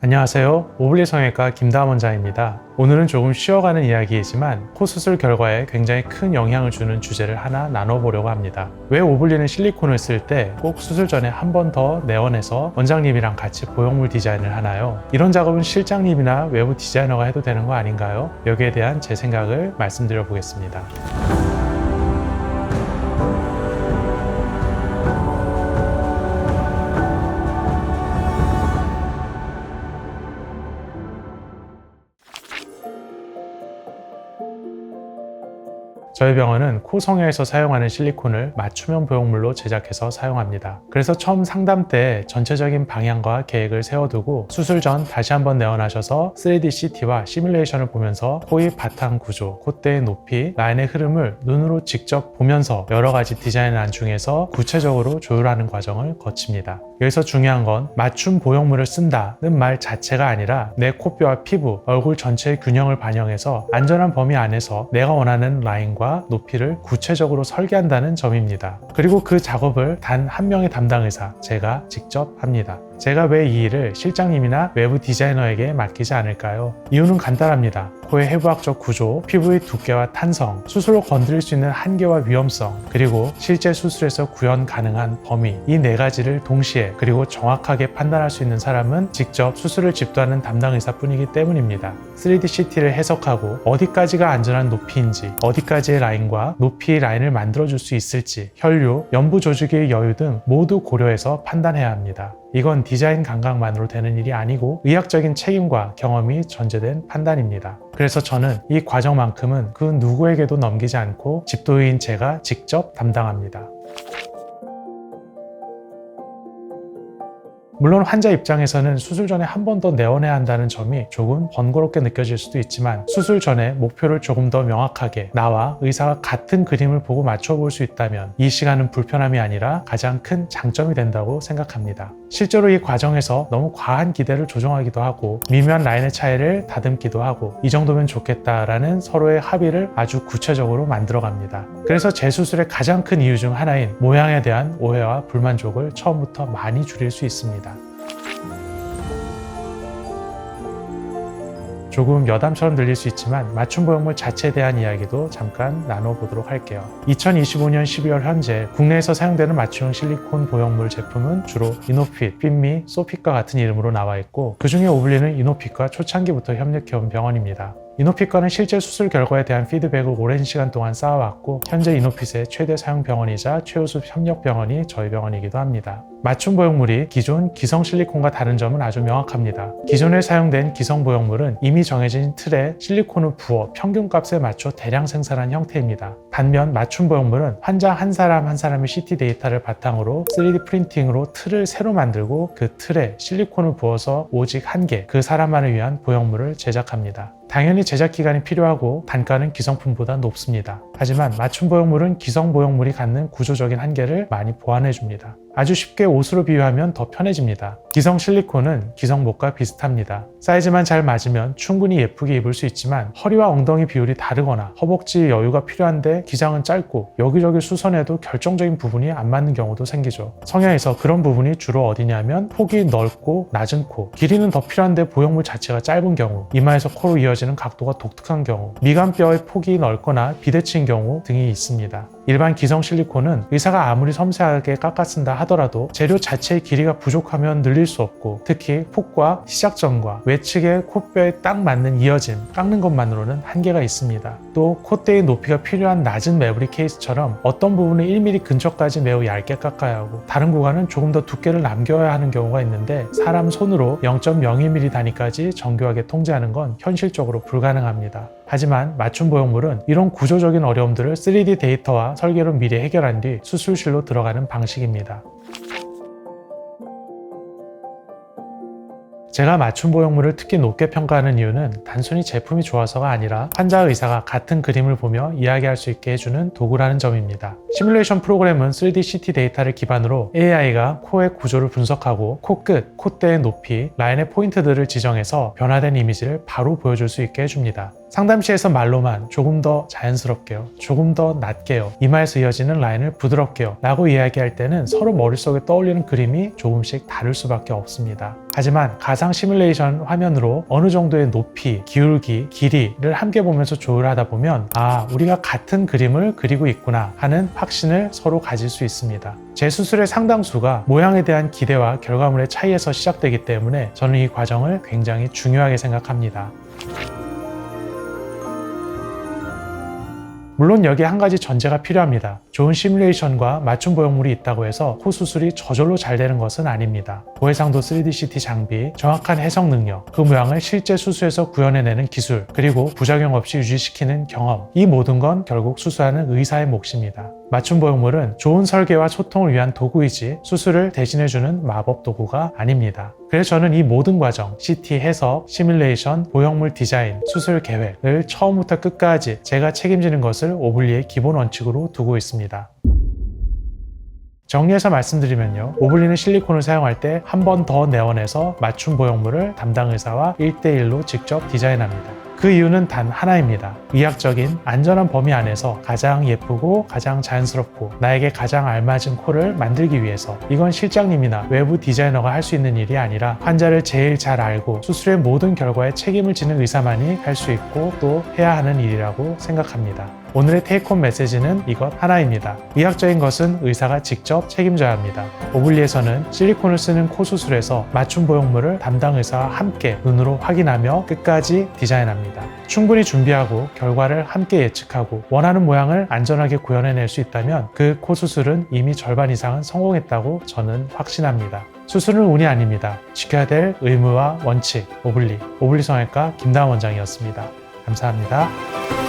안녕하세요. 오블리 성형외과 김다원 원장입니다. 오늘은 조금 쉬어가는 이야기이지만 코 수술 결과에 굉장히 큰 영향을 주는 주제를 하나 나눠보려고 합니다. 왜 오블리는 실리콘을 쓸 때 꼭 수술 전에 한 번 더 내원해서 원장님이랑 같이 보형물 디자인을 하나요? 이런 작업은 실장님이나 외부 디자이너가 해도 되는 거 아닌가요? 여기에 대한 제 생각을 말씀드려 보겠습니다. 저희 병원은 코 성형에서 사용하는 실리콘을 맞춤형 보형물로 제작해서 사용합니다. 그래서 처음 상담 때 전체적인 방향과 계획을 세워두고 수술 전 다시 한번 내원하셔서 3D CT와 시뮬레이션을 보면서 코의 바탕 구조, 콧대의 높이, 라인의 흐름을 눈으로 직접 보면서 여러 가지 디자인안 중에서 구체적으로 조율하는 과정을 거칩니다. 여기서 중요한 건 맞춤 보형물을 쓴다는 말 자체가 아니라 내 코뼈와 피부, 얼굴 전체의 균형을 반영해서 안전한 범위 안에서 내가 원하는 라인과 높이를 구체적으로 설계한다는 점입니다. 그리고 그 작업을 단 한 명의 담당 의사, 제가 직접 합니다. 제가 왜 이 일을 실장님이나 외부 디자이너에게 맡기지 않을까요? 이유는 간단합니다. 코의 해부학적 구조, 피부의 두께와 탄성, 수술로 건드릴 수 있는 한계와 위험성, 그리고 실제 수술에서 구현 가능한 범위, 이 네 가지를 동시에 그리고 정확하게 판단할 수 있는 사람은 직접 수술을 집도하는 담당 의사뿐이기 때문입니다. 3D CT를 해석하고 어디까지가 안전한 높이인지, 어디까지의 라인과 높이의 라인을 만들어줄 수 있을지, 혈류, 연부 조직의 여유 등 모두 고려해서 판단해야 합니다. 이건 디자인 감각만으로 되는 일이 아니고 의학적인 책임과 경험이 전제된 판단입니다. 그래서 저는 이 과정만큼은 그 누구에게도 넘기지 않고 집도의인 제가 직접 담당합니다. 물론 환자 입장에서는 수술 전에 한 번 더 내원해야 한다는 점이 조금 번거롭게 느껴질 수도 있지만 수술 전에 목표를 조금 더 명확하게 나와 의사가 같은 그림을 보고 맞춰볼 수 있다면 이 시간은 불편함이 아니라 가장 큰 장점이 된다고 생각합니다. 실제로 이 과정에서 너무 과한 기대를 조정하기도 하고 미묘한 라인의 차이를 다듬기도 하고 이 정도면 좋겠다라는 서로의 합의를 아주 구체적으로 만들어갑니다. 그래서 제 수술의 가장 큰 이유 중 하나인 모양에 대한 오해와 불만족을 처음부터 많이 줄일 수 있습니다. 조금 여담처럼 들릴 수 있지만 맞춤 보형물 자체에 대한 이야기도 잠깐 나눠보도록 할게요. 2025년 12월 현재 국내에서 사용되는 맞춤형 실리콘 보형물 제품은 주로 이노핏, 핀미, 소핏과 같은 이름으로 나와 있고 그 중에 오블리는 이노핏과 초창기부터 협력해온 병원입니다. 이노핏과는 실제 수술 결과에 대한 피드백을 오랜 시간 동안 쌓아왔고 현재 이노핏의 최대 사용 병원이자 최우수 협력 병원이 저희 병원이기도 합니다. 맞춤 보형물이 기존 기성 실리콘과 다른 점은 아주 명확합니다. 기존에 사용된 기성 보형물은 이미 정해진 틀에 실리콘을 부어 평균값에 맞춰 대량 생산한 형태입니다. 반면 맞춤 보형물은 환자 한 사람 한 사람의 CT 데이터를 바탕으로 3D 프린팅으로 틀을 새로 만들고 그 틀에 실리콘을 부어서 오직 한 개, 그 사람만을 위한 보형물을 제작합니다. 당연히 제작 기간이 필요하고 단가는 기성품보다 높습니다. 하지만 맞춤 보형물은 기성 보형물이 갖는 구조적인 한계를 많이 보완해 줍니다. 아주 쉽게 옷으로 비유하면 더 편해집니다. 기성 실리콘은 기성복과 비슷합니다. 사이즈만 잘 맞으면 충분히 예쁘게 입을 수 있지만 허리와 엉덩이 비율이 다르거나 허벅지 여유가 필요한데 기장은 짧고 여기저기 수선해도 결정적인 부분이 안 맞는 경우도 생기죠. 성형에서 그런 부분이 주로 어디냐면 폭이 넓고 낮은 코, 길이는 더 필요한데 보형물 자체가 짧은 경우, 이마에서 코로 이어지는 각도가 독특한 경우, 미간뼈의 폭이 넓거나 비대칭 경우 등이 있습니다. 일반 기성 실리콘은 의사가 아무리 섬세하게 깎아 쓴다 하더라도 재료 자체의 길이가 부족하면 늘릴 수 없고 특히 폭과 시작점과 외측의 코뼈에 딱 맞는 이어짐, 깎는 것만으로는 한계가 있습니다. 또 콧대의 높이가 필요한 낮은 매브릭 케이스처럼 어떤 부분은 1mm 근처까지 매우 얇게 깎아야 하고 다른 구간은 조금 더 두께를 남겨야 하는 경우가 있는데 사람 손으로 0.02mm 단위까지 정교하게 통제하는 건 현실적으로 불가능합니다. 하지만 맞춤 보형물은 이런 구조적인 어려움들을 3D 데이터와 설계로 미리 해결한 뒤 수술실로 들어가는 방식입니다. 제가 맞춤 보형물을 특히 높게 평가하는 이유는 단순히 제품이 좋아서가 아니라 환자 의사가 같은 그림을 보며 이야기할 수 있게 해주는 도구라는 점입니다. 시뮬레이션 프로그램은 3D CT 데이터를 기반으로 AI가 코의 구조를 분석하고 코끝, 콧대의 높이, 라인의 포인트들을 지정해서 변화된 이미지를 바로 보여줄 수 있게 해줍니다. 상담실에서 말로만 조금 더 자연스럽게요, 조금 더 낮게요, 이마에서 이어지는 라인을 부드럽게요 라고 이야기할 때는 서로 머릿속에 떠올리는 그림이 조금씩 다를 수밖에 없습니다. 하지만 가상 시뮬레이션 화면으로 어느 정도의 높이, 기울기, 길이를 함께 보면서 조율하다 보면 우리가 같은 그림을 그리고 있구나 하는 확신을 서로 가질 수 있습니다. 제 수술의 상당수가 모양에 대한 기대와 결과물의 차이에서 시작되기 때문에 저는 이 과정을 굉장히 중요하게 생각합니다. 물론 여기에 한 가지 전제가 필요합니다. 좋은 시뮬레이션과 맞춤 보형물이 있다고 해서 코 수술이 저절로 잘 되는 것은 아닙니다. 고해상도 3D CT 장비, 정확한 해석 능력, 그 모양을 실제 수술에서 구현해내는 기술, 그리고 부작용 없이 유지시키는 경험, 이 모든 건 결국 수술하는 의사의 몫입니다. 맞춤 보형물은 좋은 설계와 소통을 위한 도구이지 수술을 대신해주는 마법 도구가 아닙니다. 그래서 저는 이 모든 과정, CT 해석, 시뮬레이션, 보형물 디자인, 수술 계획을 처음부터 끝까지 제가 책임지는 것을 오블리의 기본 원칙으로 두고 있습니다. 정리해서 말씀드리면요, 오블리는 실리콘을 사용할 때 한 번 더 내원해서 맞춤 보형물을 담당 의사와 1대1로 직접 디자인합니다. 그 이유는 단 하나입니다. 의학적인 안전한 범위 안에서 가장 예쁘고 가장 자연스럽고 나에게 가장 알맞은 코를 만들기 위해서. 이건 실장님이나 외부 디자이너가 할 수 있는 일이 아니라 환자를 제일 잘 알고 수술의 모든 결과에 책임을 지는 의사만이 할 수 있고 또 해야 하는 일이라고 생각합니다. 오늘의 테이크홈 메시지는 이것 하나입니다. 의학적인 것은 의사가 직접 책임져야 합니다. 오블리에서는 실리콘을 쓰는 코 수술에서 맞춤 보형물을 담당 의사와 함께 눈으로 확인하며 끝까지 디자인합니다. 충분히 준비하고 결과를 함께 예측하고 원하는 모양을 안전하게 구현해낼 수 있다면 그 코 수술은 이미 절반 이상은 성공했다고 저는 확신합니다. 수술은 운이 아닙니다. 지켜야 될 의무와 원칙, 오블리 성형외과 김다은 원장이었습니다. 감사합니다.